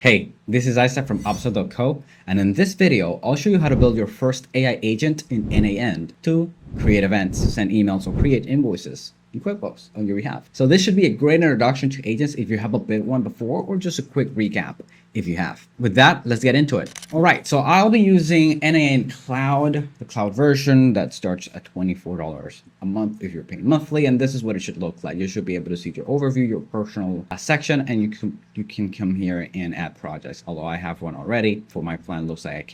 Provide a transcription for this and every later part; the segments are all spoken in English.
Hey, this is Isaac from Opzer.co, and in this video, I'll show you how to build your first AI agent in NAN to create events, send emails, or create invoices in QuickBooks on your behalf. So this should be a great introduction to agents if you haven't built one before, or just a quick recap if you have. With that, let's get into it. All right, so I'll be using NAN Cloud, the cloud version that starts at $24 a month if you're paying monthly, and this is what it should look like. You should be able to see your overview, your personal section, and you can come here and add projects. Although I have one already, for my plan, looks like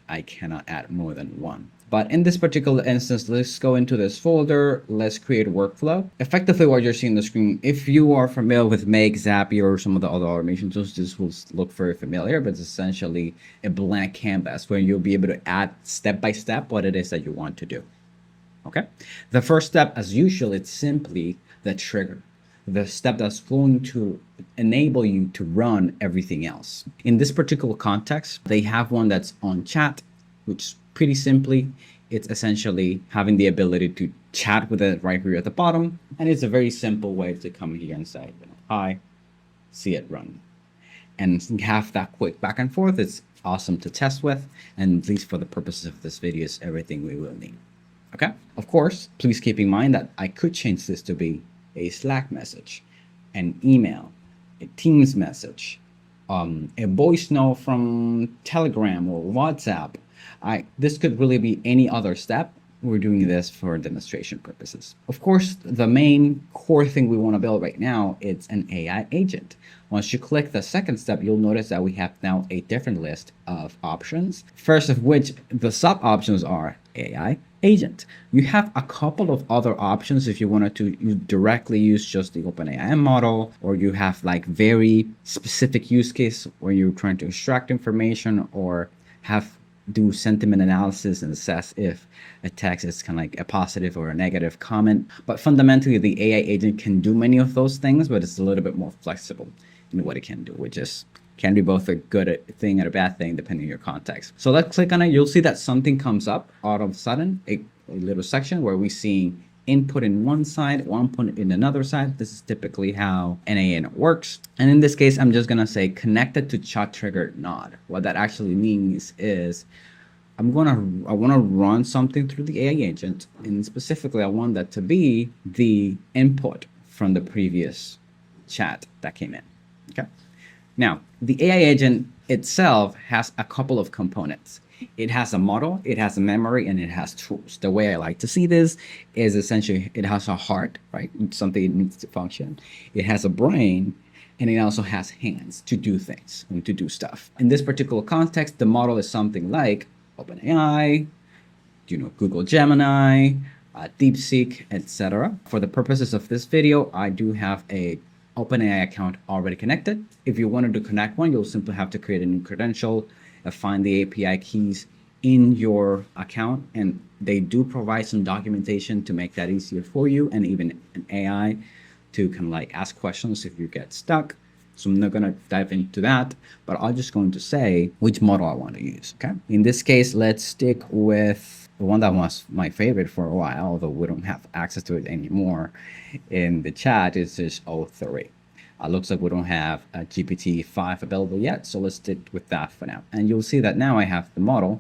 I cannot add more than one. But in this particular instance, let's go into this folder. Let's create a workflow. Effectively, what you're seeing on the screen, if you are familiar with Make, Zapier, or some of the other automation tools, this will look very familiar, but it's essentially a blank canvas where you'll be able to add step by step what it is that you want to do. Okay. The first step, as usual, it's simply the trigger, the step that's going to enable you to run everything else. In this particular context, they have one that's on chat, which pretty simply, it's essentially having the ability to chat with it right here at the bottom. And it's a very simple way to come here and say, hi, see it run. And have that quick back and forth. It's awesome to test with. And at least for the purposes of this video, is everything we will need. Okay. Of course, please keep in mind that I could change this to be a Slack message, an email, a Teams message, a voice note from Telegram or WhatsApp. This could really be any other step. We're doing this for demonstration purposes. Of course, the main core thing we want to build right now is an AI agent. Once you click the second step, you'll notice that we have now a different list of options. First of which, the sub options are AI agent. You have a couple of other options if you wanted to directly use just the OpenAI model, or you have like very specific use case where you're trying to extract information or do sentiment analysis and assess if a text is kind of like a positive or a negative comment. But fundamentally, the AI agent can do many of those things, but it's a little bit more flexible in what it can do, which is can be both a good thing and a bad thing depending on your context. So let's click on it. You'll see that something comes up all of a sudden, a little section where we see input in one side, one input in another side. This is typically how NAN works. And in this case, I'm just gonna say connected to chat trigger node. What that actually means is I wanna run something through the AI agent, and specifically I want that to be the input from the previous chat that came in. Okay. Now, the AI agent itself has a couple of components. It has a model, it has a memory, and it has tools. The way I like to see this is essentially it has a heart, right? It's something it needs to function. It has a brain, and it also has hands to do things and to do stuff. In this particular context, the model is something like OpenAI, Google Gemini, DeepSeek, etc. For the purposes of this video, I do have a OpenAI account already connected. If you wanted to connect one, you'll simply have to create a new credential, find the API keys in your account, and they do provide some documentation to make that easier for you, and even an AI to kind of like ask questions if you get stuck. So I'm not going to dive into that, but I'm just going to say which model I want to use. Okay. In this case, let's stick with the one that was my favorite for a while, although we don't have access to it anymore in the chat. Is this O3. Looks like we don't have a GPT-5 available yet, so let's stick with that for now. And you'll see that now I have the model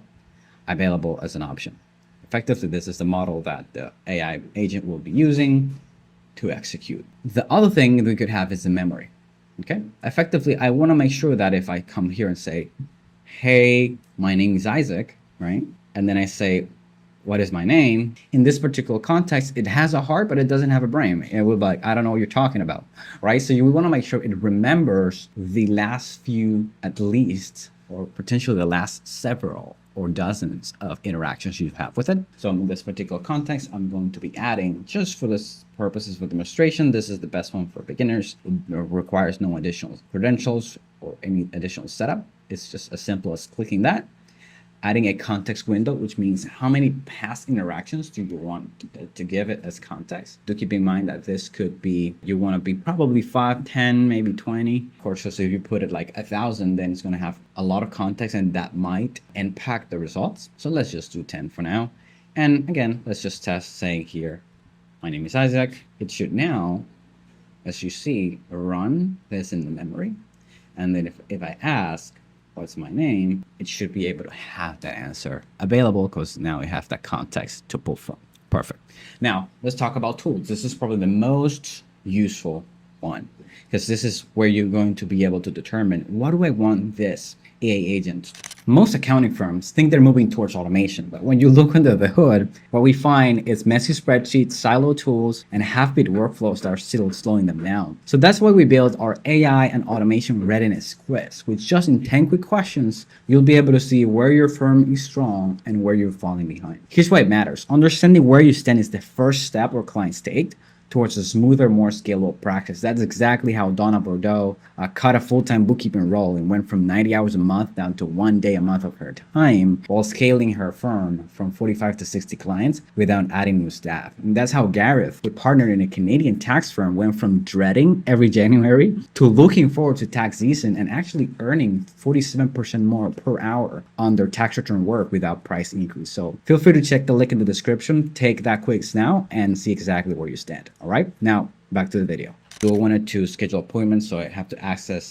available as an option. Effectively, this is the model that the AI agent will be using to execute. The other thing we could have is the memory. Okay. Effectively, I want to make sure that if I come here and say, hey, my name is Isaac, right? And then I say, what is my name? In this particular context, it has a heart, but it doesn't have a brain. It will be like, I don't know what you're talking about, right? So you want to make sure it remembers the last few, at least, or potentially the last several or dozens of interactions you have with it. So in this particular context, I'm going to be adding, just for this purposes for demonstration, this is the best one for beginners. It requires no additional credentials or any additional setup. It's just as simple as clicking that, adding a context window, which means how many past interactions do you want to give it as context. Do keep in mind that this could be, you want to be probably 5, 10, maybe 20. Of course, so if you put it like 1,000, then it's going to have a lot of context and that might impact the results. So let's just do 10 for now. And again, let's just test saying here, my name is Isaac. It should now, as you see, run this in the memory. And then if I ask, what's my name, it should be able to have that answer available because now we have that context to pull from. Perfect. Now, let's talk about tools. This is probably the most useful one because this is where you're going to be able to determine, what do I want this AI agent? Most accounting firms think they're moving towards automation, but when you look under the hood, what we find is messy spreadsheets, silo tools, and half-baked workflows that are still slowing them down. So that's why we built our AI and automation readiness quiz, which just in 10 quick questions, you'll be able to see where your firm is strong and where you're falling behind. Here's why it matters. Understanding where you stand is the first step our clients take towards a smoother, more scalable practice. That's exactly how Donna Bordeaux cut a full-time bookkeeping role and went from 90 hours a month down to 1 day a month of her time while scaling her firm from 45 to 60 clients without adding new staff. And that's how Gareth, who partnered in a Canadian tax firm, went from dreading every January to looking forward to tax season and actually earning 47% more per hour on their tax return work without price increase. So feel free to check the link in the description, take that quiz now, and see exactly where you stand. All right, now back to the video. Do I want to schedule appointments? So I have to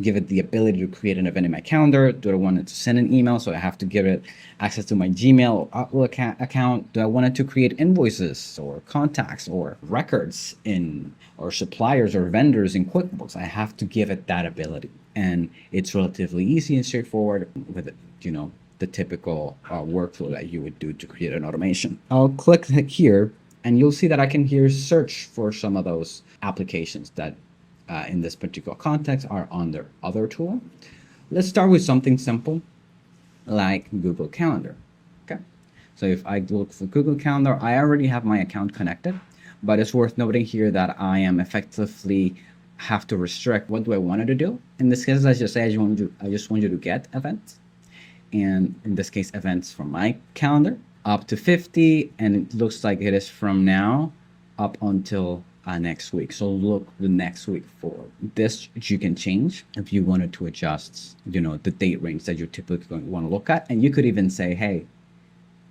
give it the ability to create an event in my calendar. Do I want it to send an email? So I have to give it access to my Gmail or Outlook account. Do I want it to create invoices or contacts or records or suppliers or vendors in QuickBooks? I have to give it that ability. And it's relatively easy and straightforward with, the typical workflow that you would do to create an automation. I'll click here, and you'll see that I can here search for some of those applications that in this particular context are under other tool. Let's start with something simple like Google Calendar. Okay. So if I look for Google Calendar, I already have my account connected, but it's worth noting here that I am effectively have to restrict what do I want it to do. In this case, let's just say I just want you to get events. And in this case, events from my calendar up to 50, and it looks like it is from now up until next week. So look the next week forward. This you can change if you wanted to adjust, the date range that you're typically going to want to look at. And you could even say, hey,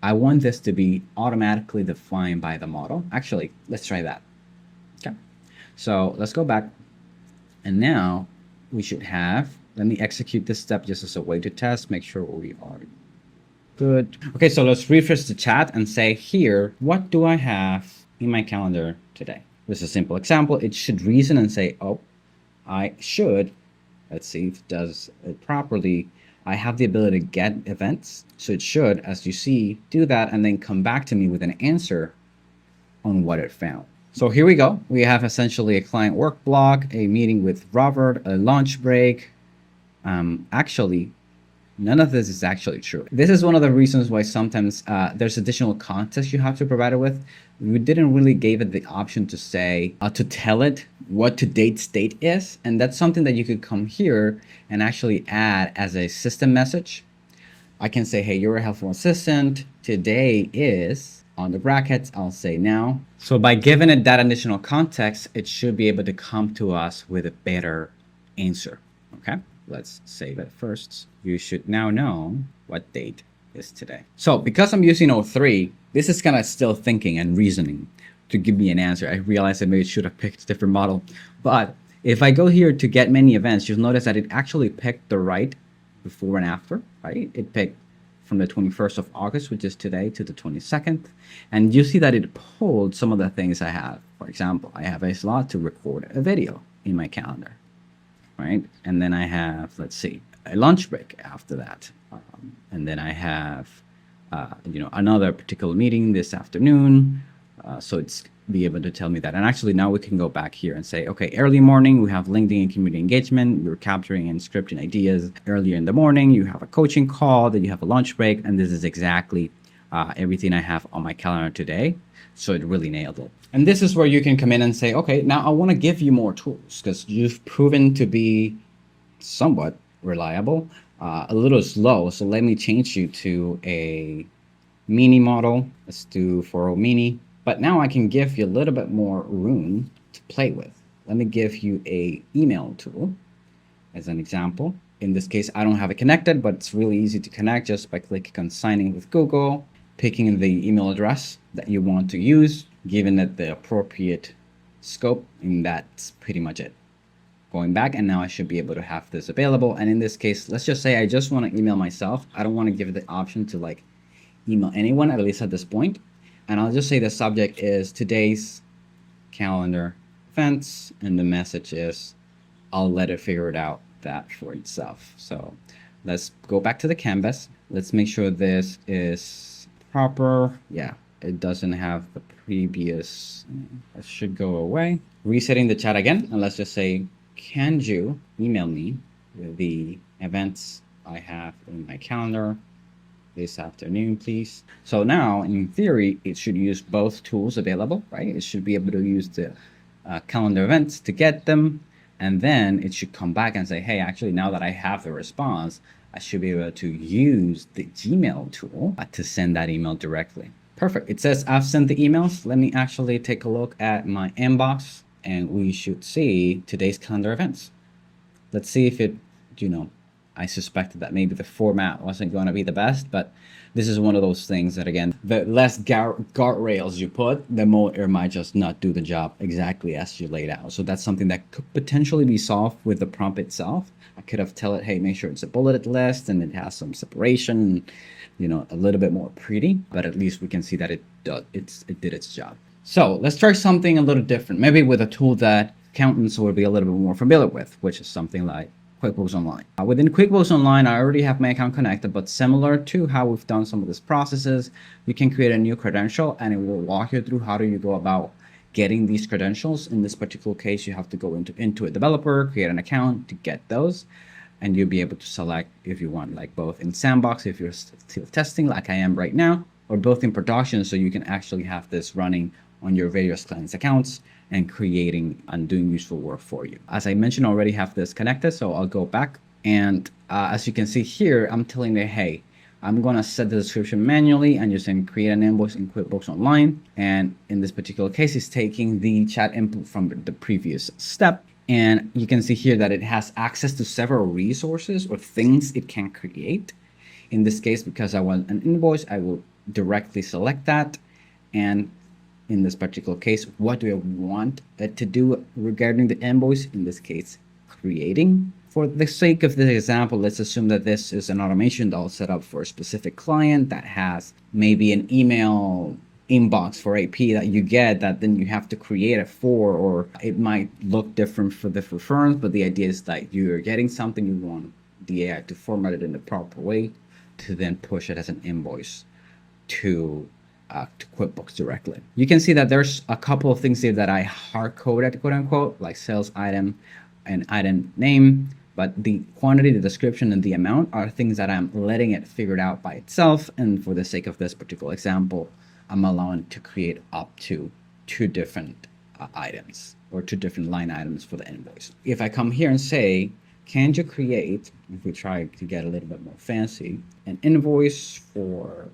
I want this to be automatically defined by the model. Actually, let's try that. Okay. So let's go back. And now we should have, let me execute this step just as a way to test, make sure we are good. Okay, so let's refresh the chat and say here, what do I have in my calendar today? This is a simple example. It should reason and say, oh, I should, let's see if it does it properly. I have the ability to get events. So it should, as you see, do that and then come back to me with an answer on what it found. So here we go. We have essentially a client work block, a meeting with Robert, a lunch break. Actually, none of this is actually true. This is one of the reasons why sometimes there's additional context you have to provide it with. We didn't really give it the option to say, to tell it what today's date is. And that's something that you could come here and actually add as a system message. I can say, hey, you're a helpful assistant. Today is, on the brackets, I'll say now. So by giving it that additional context, it should be able to come to us with a better answer. Okay. Let's save it first. You should now know what date is today. So because I'm using O3, this is kind of still thinking and reasoning to give me an answer. I realized I maybe should have picked a different model. But if I go here to get many events, you'll notice that it actually picked the right before and after, right? It picked from the 21st of August, which is today, to the 22nd. And you see that it pulled some of the things I have. For example, I have a slot to record a video in my calendar. Right, and then I have, let's see, a lunch break after that, and then I have, another particular meeting this afternoon. So it's be able to tell me that. And actually, now we can go back here and say, okay, early morning we have LinkedIn and community engagement. You're capturing and scripting ideas. Earlier in the morning, you have a coaching call. Then you have a lunch break, and this is exactly everything I have on my calendar today. So it really nailed it. And this is where you can come in and say, okay, now I want to give you more tools because you've proven to be somewhat reliable, a little slow. So let me change you to a mini model. Let's do 4.0 mini. But now I can give you a little bit more room to play with. Let me give you a email tool as an example. In this case, I don't have it connected, but it's really easy to connect just by clicking on signing with Google, picking the email address that you want to use, giving it the appropriate scope, and that's pretty much it. going back, and now I should be able to have this available. And in this case, let's just say I just want to email myself. I don't want to give the option to like email anyone, at least at this point. And I'll just say the subject is today's calendar events, and the message is I'll let it figure it out that for itself. So let's go back to the canvas. Let's make sure this is proper. Yeah, it doesn't have the previous. That should go away. Resetting the chat again, and let's just say, can you email me the events I have in my calendar this afternoon, please? So now, in theory, it should use both tools available, right? It should be able to use the calendar events to get them, and then it should come back and say, hey, actually, now that I have the response, I should be able to use the Gmail tool to send that email directly. Perfect. It says I've sent the emails. Let me actually take a look at my inbox, and we should see today's calendar events. Let's see if it, I suspected that maybe the format wasn't going to be the best, but this is one of those things that, again, the less guardrails you put, the more it might just not do the job exactly as you laid out. So that's something that could potentially be solved with the prompt itself. I could have tell it, hey, make sure it's a bulleted list and it has some separation, a little bit more pretty, but at least we can see that it did its job. So let's try something a little different, maybe with a tool that accountants will be a little bit more familiar with, which is something like QuickBooks Online. Within QuickBooks Online, I already have my account connected, but similar to how we've done some of these processes, you can create a new credential, and it will walk you through how do you go about getting these credentials. In this particular case, you have to go into a developer, create an account to get those, and you'll be able to select if you want like both in sandbox, if you're still testing like I am right now, or both in production, so you can actually have this running on your various clients' accounts and creating and doing useful work for you. As I mentioned, I already have this connected, so I'll go back. And as you can see here, I'm telling it, hey, I'm gonna set the description manually and just then create an invoice in QuickBooks Online. And in this particular case, it's taking the chat input from the previous step. And you can see here that it has access to several resources or things it can create. In this case, because I want an invoice, I will directly select that. And in this particular case, what do I want it to do regarding the invoice? In this case, creating. For the sake of this example, let's assume that this is an automation that I'll set up for a specific client that has maybe an email inbox for AP that you get that then you have to create it for, or it might look different for different firms, but the idea is that you're getting something, you want the AI to format it in the proper way to then push it as an invoice to QuickBooks directly. You can see that there's a couple of things here that I hard-coded, quote unquote, like sales item and item name, but the quantity, the description, and the amount are things that I'm letting it figure it out by itself. And for the sake of this particular example, I'm allowing it to create up to 2 different items or 2 different line items for the invoice. If I come here and say, can you create, if we try to get a little bit more fancy, an invoice for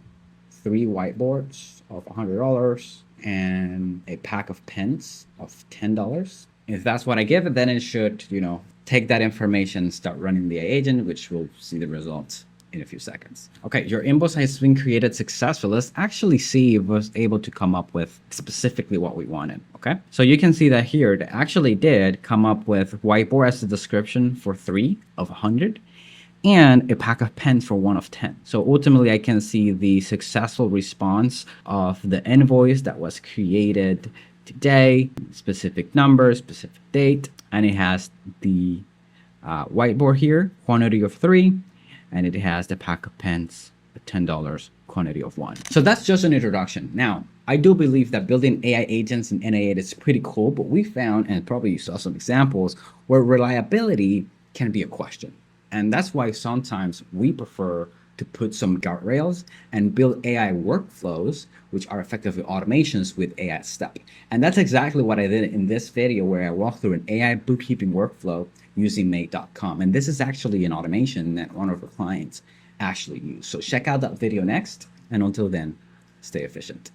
3 whiteboards of $100 and a pack of pens of $10. If that's what I give it, then it should, take that information and start running the AI agent, which will see the results in a few seconds. Okay, your invoice has been created successfully. Let's actually see if it was able to come up with specifically what we wanted, okay? So you can see that here, it actually did come up with whiteboard as the description for 3 of 100. And a pack of pens for 1 of 10. So ultimately, I can see the successful response of the invoice that was created today, specific number, specific date, and it has the whiteboard here, quantity of 3, and it has the pack of pens, $10, quantity of 1. So that's just an introduction. Now, I do believe that building AI agents in NA8 is pretty cool, but we found, and probably you saw some examples, where reliability can be a question. And that's why sometimes we prefer to put some guardrails and build AI workflows, which are effectively automations with AI step. And that's exactly what I did in this video, where I walked through an AI bookkeeping workflow using Mate.com. And this is actually an automation that one of our clients actually used. So check out that video next. And until then, stay efficient.